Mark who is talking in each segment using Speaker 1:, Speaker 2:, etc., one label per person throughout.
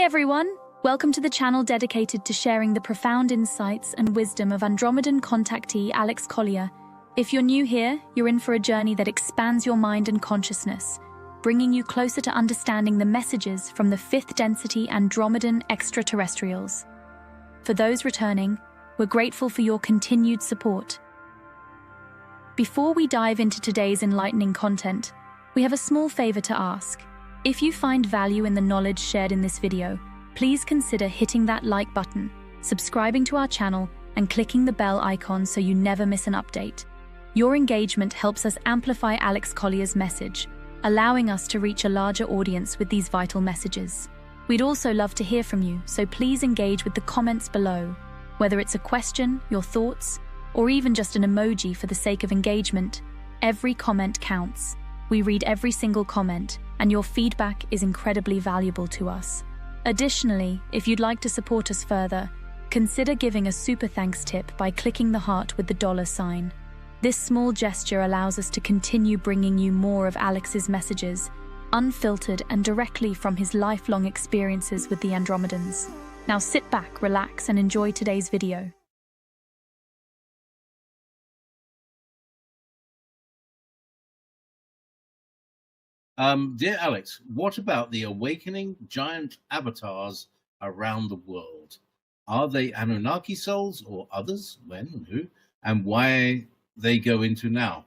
Speaker 1: everyone! Welcome to the channel dedicated to sharing the profound insights and wisdom of Andromedan contactee Alex Collier. If you're new here, you're in for a journey that expands your mind and consciousness, bringing you closer to understanding the messages from the fifth density Andromedan extraterrestrials. For those returning, we're grateful for your continued support. Before we dive into today's enlightening content, we have a small favor to ask. If you find value in the knowledge shared in this video, please consider hitting that like button, subscribing to our channel, and clicking the bell icon so you never miss an update. Your engagement helps us amplify Alex Collier's message, allowing us to reach a larger audience with these vital messages. We'd also love to hear from you, so please engage with the comments below. Whether it's a question, your thoughts, or even just an emoji for the sake of engagement, every comment counts. We read every single comment, and your feedback is incredibly valuable to us. Additionally, if you'd like to support us further, consider giving a super thanks tip by clicking the heart with the $sign. This small gesture allows us to continue bringing you more of Alex's messages, unfiltered and directly from his lifelong experiences with the Andromedans. Now sit back, relax, and enjoy today's video.
Speaker 2: Dear Alex, what about the awakening giant avatars around the world? Are they Anunnaki souls or others? When and who? And why they go into now?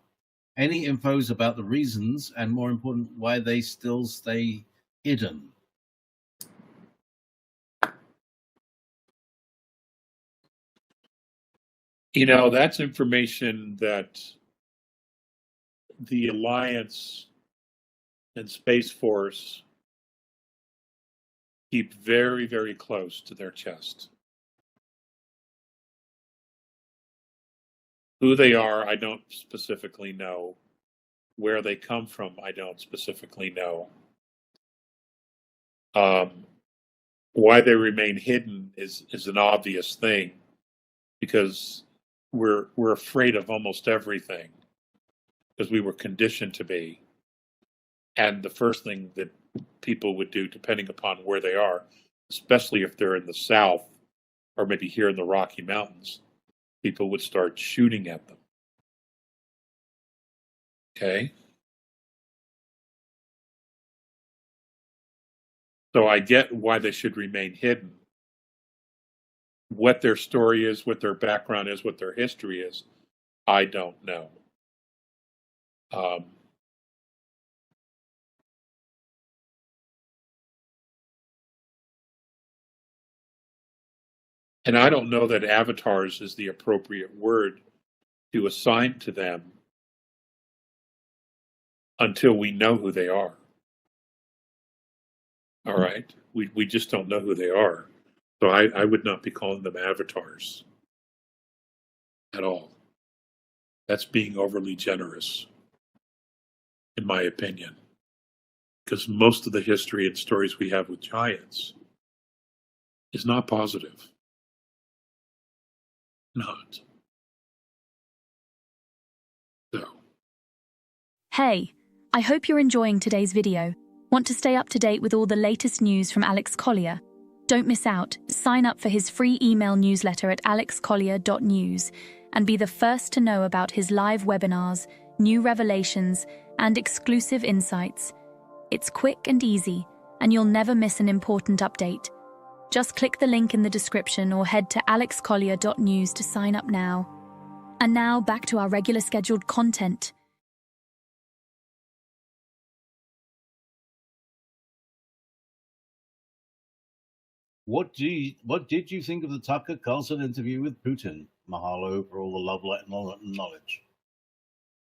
Speaker 2: Any infos about the reasons and, more important, why they still stay hidden?
Speaker 3: You know, that's information that the Alliance and Space Force keep very, very close to their chest. Who they are, I don't specifically know. Where they come from, I don't specifically know. Why they remain hidden is an obvious thing, because we're afraid of almost everything, because we were conditioned to be. And the first thing that people would do, depending upon where they are, especially if they're in the South or maybe here in the Rocky Mountains, people would start shooting at them. Okay? So I get why they should remain hidden. What their story is, what their background is, what their history is, I don't know. And I don't know that avatars is the appropriate word to assign to them until we know who they are. All right? We just don't know who they are. So I would not be calling them avatars at all. That's being overly generous, in my opinion. Because most of the history and stories we have with giants is not positive. Not. So.
Speaker 1: Hey, I hope you're enjoying today's video. Want to stay up to date with all the latest news from Alex Collier? Don't miss out. Sign up for his free email newsletter at alexcollier.news and be the first to know about his live webinars, new revelations, and exclusive insights. It's quick and easy, and you'll never miss an important update. Just click the link in the description or head to alexcollier.news to sign up now. And now back to our regular scheduled content.
Speaker 2: What did you think of the Tucker Carlson interview with Putin? Mahalo for all the love, light, and knowledge.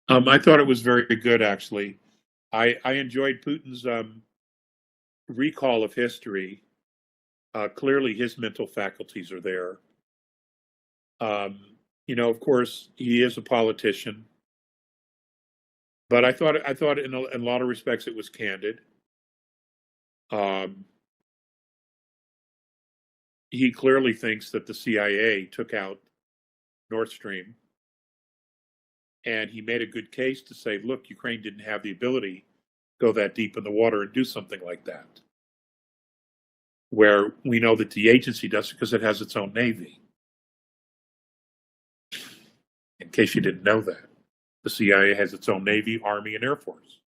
Speaker 3: I thought it was very good, actually. I enjoyed Putin's recall of history. Clearly, his mental faculties are there. You know, of course, he is a politician, but I thought in a lot of respects it was candid. He clearly thinks that the CIA took out Nord Stream, and he made a good case to say, look, Ukraine didn't have the ability to go that deep in the water and do something like that. where we know that the agency does it because it has its own Navy. In case you didn't know that, the CIA has its own Navy, Army, and Air Force.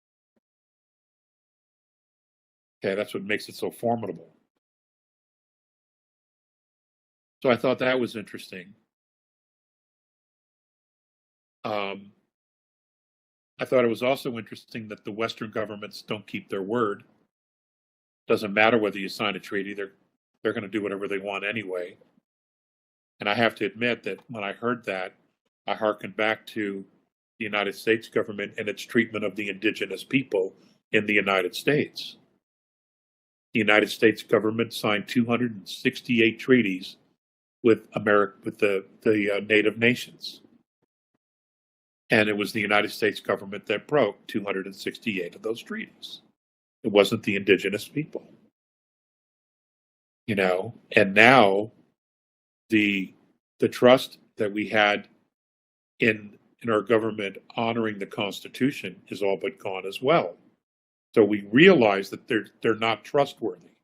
Speaker 3: Okay, that's what makes it so formidable. So I thought that was interesting. I thought it was also interesting that the Western governments don't keep their word. Doesn't matter whether you sign a treaty, they're going to do whatever they want anyway. And I have to admit that when I heard that, I hearkened back to the United States government and its treatment of the indigenous people in the United States. The United States government signed 268 treaties with the native nations. And it was the United States government that broke 268 of those treaties. It wasn't the indigenous people. You know, and now the trust that we had in our government honoring the Constitution is all but gone as well. So we realize that they're not trustworthy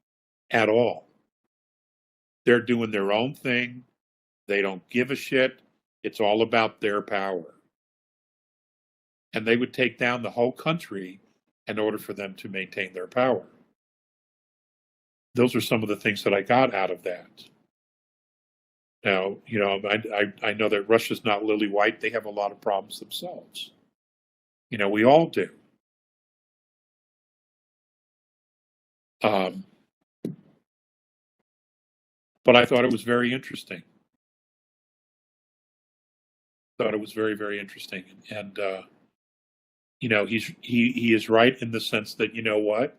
Speaker 3: at all. They're doing their own thing. They don't give a shit. It's all about their power. And they would take down the whole country in order for them to maintain their power. Those are some of the things that I got out of that. Now, you know, I know that Russia's not lily white. They have a lot of problems themselves. You know, we all do. But I thought it was very interesting. Thought it was very, very interesting. And you know, he is right in the sense that, you know what?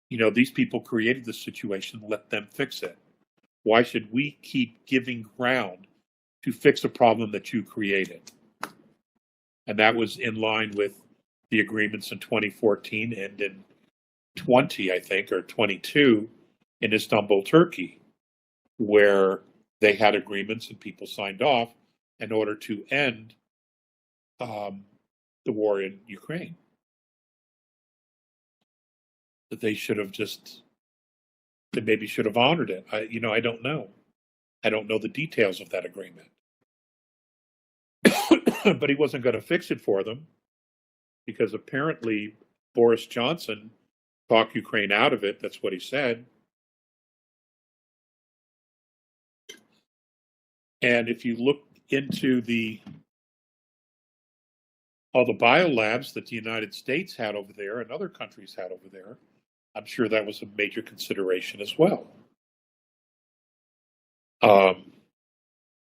Speaker 3: You know, these people created this situation, let them fix it. Why should we keep giving ground to fix a problem that you created? And that was in line with the agreements in 2014 and in 20, I think, or 22 in Istanbul, Turkey, where they had agreements and people signed off in order to end the war in Ukraine. That they should have they maybe should have honored it. I don't know. I don't know the details of that agreement. But he wasn't going to fix it for them because apparently Boris Johnson talked Ukraine out of it. That's what he said. And if you look into all the biolabs that the United States had over there and other countries had over there, I'm sure that was a major consideration as well.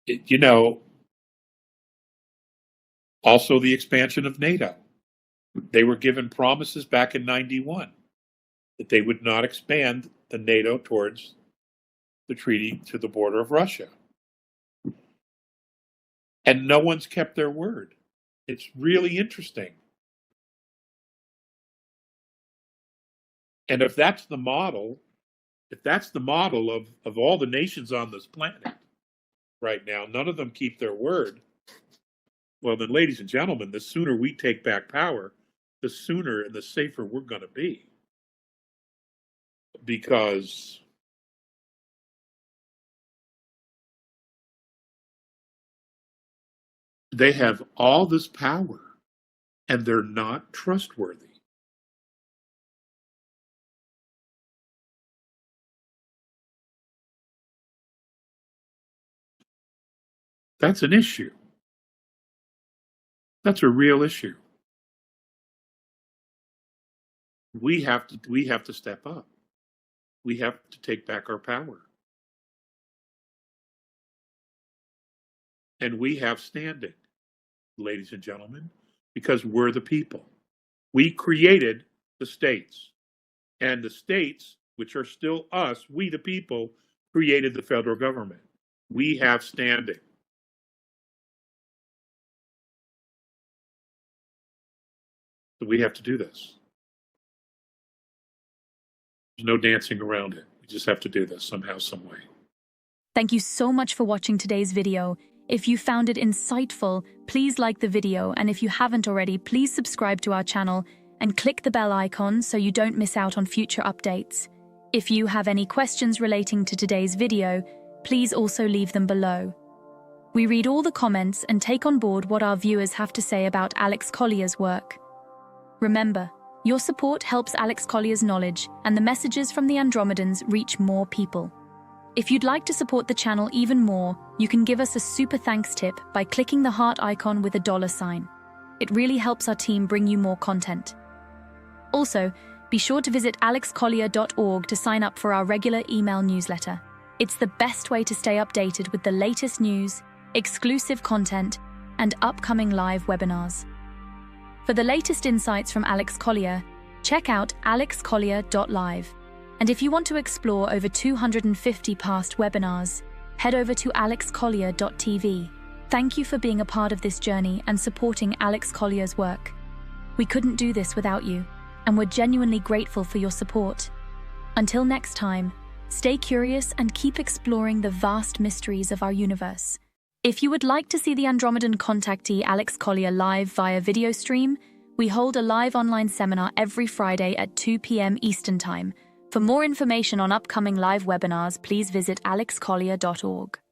Speaker 3: You know, also the expansion of NATO. They were given promises back in 91 that they would not expand the NATO towards the treaty to the border of Russia. And no one's kept their word. It's really interesting. And if that's the model of all the nations on this planet right now, none of them keep their word, well then, ladies and gentlemen, the sooner we take back power, the sooner and the safer we're going to be. Because they have all this power and they're not trustworthy. That's an issue. That's a real issue. We have to step up. We have to take back our power. And we have standing, ladies and gentlemen, because we're the people. We created the states. And the states, which are still us, we the people, created the federal government. We have standing. So we have to do this. There's no dancing around it. We just have to do this somehow, some way.
Speaker 1: Thank you so much for watching today's video. If you found it insightful, please like the video, and if you haven't already, please subscribe to our channel and click the bell icon so you don't miss out on future updates. If you have any questions relating to today's video, please also leave them below. We read all the comments and take on board what our viewers have to say about Alex Collier's work. Remember, your support helps Alex Collier's knowledge and the messages from the Andromedans reach more people. If you'd like to support the channel even more, you can give us a super thanks tip by clicking the heart icon with a $sign. It really helps our team bring you more content. Also, be sure to visit alexcollier.org to sign up for our regular email newsletter. It's the best way to stay updated with the latest news, exclusive content, and upcoming live webinars. For the latest insights from Alex Collier, check out alexcollier.live. And if you want to explore over 250 past webinars, head over to alexcollier.tv. Thank you for being a part of this journey and supporting Alex Collier's work. We couldn't do this without you, and we're genuinely grateful for your support. Until next time, stay curious and keep exploring the vast mysteries of our universe. If you would like to see the Andromedan contactee Alex Collier live via video stream, we hold a live online seminar every Friday at 2 p.m. Eastern Time. For more information on upcoming live webinars, please visit alexcollier.org.